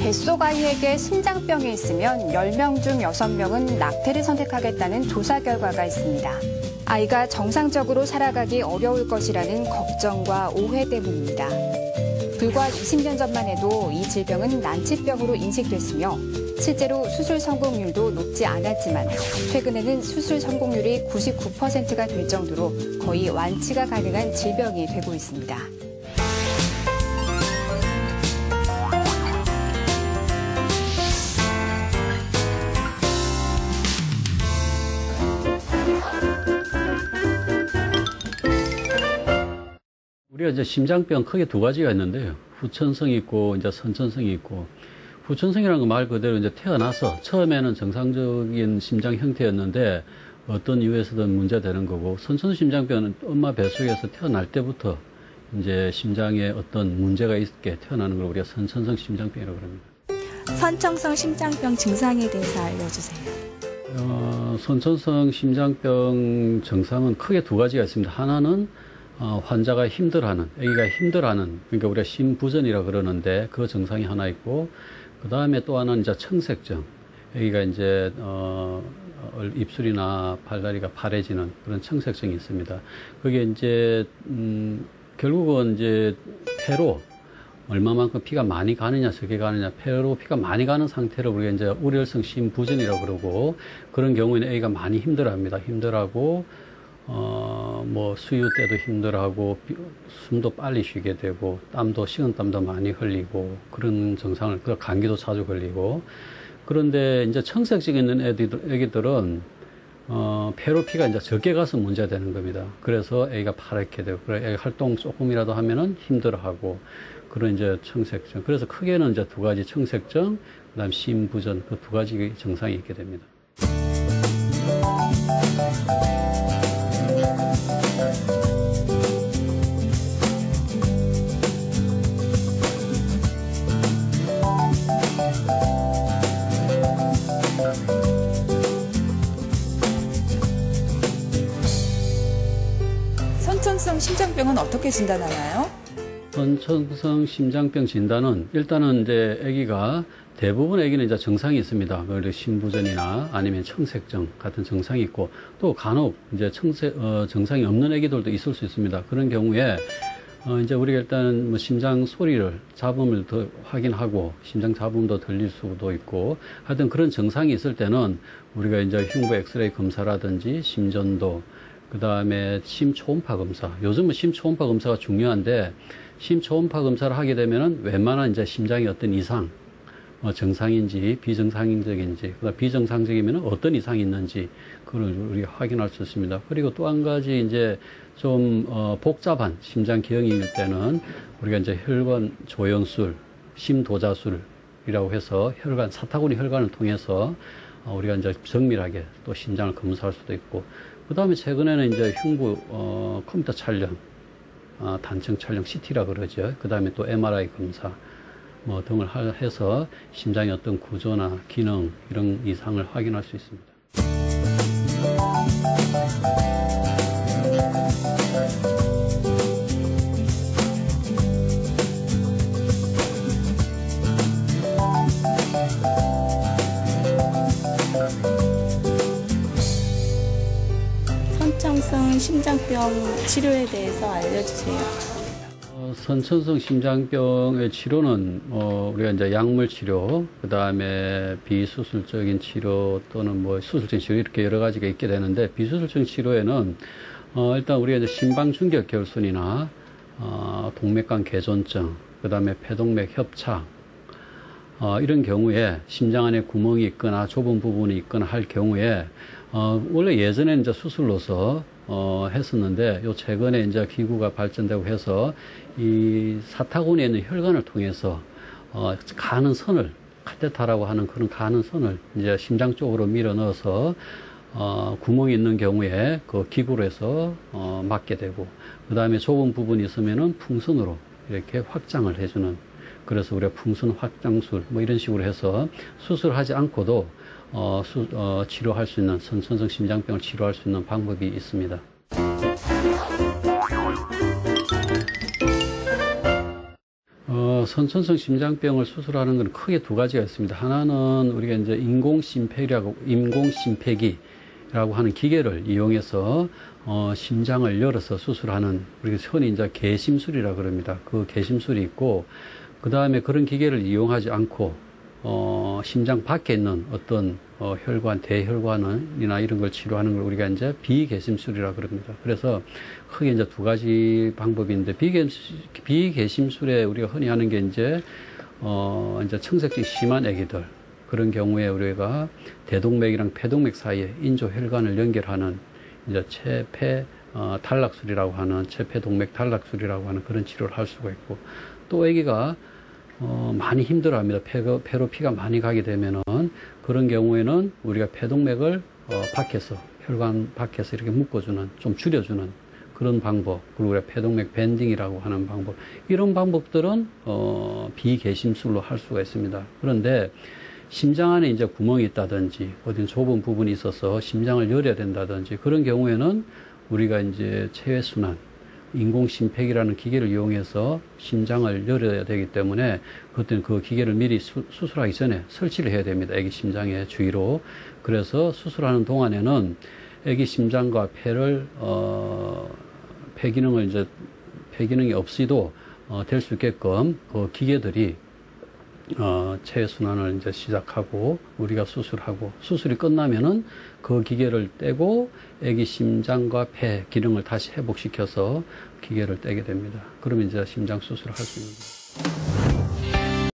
뱃속 아이에게 심장병이 있으면 10명 중 6명은 낙태를 선택하겠다는 조사 결과가 있습니다. 아이가 정상적으로 살아가기 어려울 것이라는 걱정과 오해 때문입니다. 불과 20년 전만 해도 이 질병은 난치병으로 인식됐으며 실제로 수술 성공률도 높지 않았지만 최근에는 수술 성공률이 99%가 될 정도로 거의 완치가 가능한 질병이 되고 있습니다. 우리가 이제 심장병 크게 두 가지가 있는데요. 후천성이 있고 이제 선천성이 있고, 후천성이라는 건 말 그대로 이제 태어나서 처음에는 정상적인 심장 형태였는데 어떤 이유에서든 문제되는 거고, 선천성 심장병은 엄마 뱃속에서 태어날 때부터 이제 심장에 어떤 문제가 있게 태어나는 걸 우리가 선천성 심장병이라고 합니다. 선천성 심장병 증상에 대해서 알려주세요. 선천성 심장병 증상은 크게 두 가지가 있습니다. 하나는 환자가 힘들어하는, 아기가 힘들어하는, 그러니까 우리가 심부전이라 그러는데 그 증상이 하나 있고, 그 다음에 또 하나는 이제 청색증. 아기가 이제 입술이나 팔다리가 파래지는 그런 청색증이 있습니다. 그게 이제 결국은 이제 폐로 얼마만큼 피가 많이 가느냐 적게 가느냐, 폐로 피가 많이 가는 상태를 우리가 이제 우려성 심부전이라고 그러고, 그런 경우에는 아기가 많이 힘들어합니다. 힘들어하고 뭐 수유 때도 힘들어하고 숨도 빨리 쉬게 되고 땀도 식은땀도 많이 흘리고 그런 증상을, 그 감기도 자주 걸리고. 그런데 이제 청색증 있는 애기들은 폐로 피가 이제 적게 가서 문제되는 겁니다. 그래서 애기가 파랗게 되고, 그래 애기 활동 조금이라도 하면은 힘들어하고 그런 이제 청색증. 그래서 크게는 이제 두 가지, 청색증, 그다음 심부전, 그 두 가지 증상이 있게 됩니다. 선천성 심장병은 어떻게 진단하나요? 선천성 심장병 진단은 일단은 이제 아기가, 대부분 아기는 이제 증상이 있습니다. 그리고 심부전이나 아니면 청색증 같은 증상이 있고, 또 간혹 이제 증상이 없는 아기들도 있을 수 있습니다. 그런 경우에 이제 우리가 일단 뭐 심장 소리를, 잡음을 더 확인하고 심장 잡음도 들릴 수도 있고, 하여튼 그런 증상이 있을 때는 우리가 이제 흉부 엑스레이 검사라든지 심전도, 그 다음에 심초음파 검사. 요즘은 심초음파 검사가 중요한데, 심초음파 검사를 하게 되면은 웬만한 이제 심장의 어떤 이상, 정상인지 비정상적인지, 그다음 비정상적이면 어떤 이상이 있는지 그걸 우리가 확인할 수 있습니다. 그리고 또 한 가지 이제 좀 복잡한 심장 기형일 때는 우리가 이제 혈관 조영술, 심도자술이라고 해서 혈관, 사타구니 혈관을 통해서 우리가 이제 정밀하게 또 심장을 검사할 수도 있고, 그 다음에 최근에는 이제 흉부 컴퓨터 촬영, 단층 촬영 CT라 그러죠. 그 다음에 또 MRI 검사 뭐 등을 해서 심장의 어떤 구조나 기능 이런 이상을 확인할 수 있습니다. 선천성 심장병 치료에 대해서 알려주세요. 선천성 심장병의 치료는 우리가 이제 약물 치료, 그 다음에 비수술적인 치료 또는 뭐 수술적인 치료, 이렇게 여러 가지가 있게 되는데, 비수술적인 치료에는 일단 우리가 이제 심방중격 결손이나 동맥관 개존증, 그 다음에 폐동맥 협착, 이런 경우에 심장 안에 구멍이 있거나 좁은 부분이 있거나 할 경우에 원래 예전에는 이제 수술로서 했었는데, 요 최근에 이제 기구가 발전되고 해서 이 사타구니에 있는 혈관을 통해서 가는 선을, 카테타라고 하는 그런 가는 선을 이제 심장 쪽으로 밀어 넣어서 구멍이 있는 경우에 그 기구로 해서 막게 되고, 그 다음에 좁은 부분이 있으면은 풍선으로 이렇게 확장을 해주는, 그래서 우리가 풍선 확장술 뭐 이런 식으로 해서 수술하지 않고도 치료할 수 있는, 선천성 심장병을 치료할 수 있는 방법이 있습니다. 선천성 심장병을 수술하는 건 크게 두 가지가 있습니다. 하나는 우리가 이제 인공심폐기라고 하는 기계를 이용해서 심장을 열어서 수술하는, 우리가 흔히 이제 개심술이라 그럽니다. 그 개심술이 있고, 그 다음에 그런 기계를 이용하지 않고 심장 밖에 있는 어떤 혈관, 대혈관이나 이런 걸 치료하는 걸 우리가 이제 비개심술이라 그럽니다. 그래서 크게 이제 두 가지 방법인데, 비개심술에 우리가 흔히 하는 게 이제 청색증이 심한 아기들, 그런 경우에 우리가 대동맥이랑 폐동맥 사이에 인조 혈관을 연결하는 이제 체폐 탈락술이라고 하는, 체폐동맥 탈락술이라고 하는 그런 치료를 할 수가 있고, 또 아기가 많이 힘들어합니다. 폐로 피가 많이 가게 되면은, 그런 경우에는 우리가 폐동맥을 밖에서, 혈관 밖에서 이렇게 묶어주는, 좀 줄여주는 그런 방법, 그리고 우리가 폐동맥 밴딩이라고 하는 방법, 이런 방법들은 비개심술로 할 수가 있습니다. 그런데 심장 안에 이제 구멍이 있다든지 어딘 좁은 부분이 있어서 심장을 열어야 된다든지, 그런 경우에는 우리가 이제 체외순환, 인공심폐기라는 기계를 이용해서 심장을 열어야 되기 때문에, 그때는 그 기계를 미리 수술하기 전에 설치를 해야 됩니다. 아기 심장의 주위로. 그래서 수술하는 동안에는 아기 심장과 폐를 폐 기능이 없이도 될 수 있게끔 그 기계들이 체외순환을 이제 시작하고, 우리가 수술하고, 수술이 끝나면은 그 기계를 떼고 아기 심장과 폐 기능을 다시 회복시켜서 기계를 떼게 됩니다. 그러면 이제 심장 수술을 할 수 있는 거예요.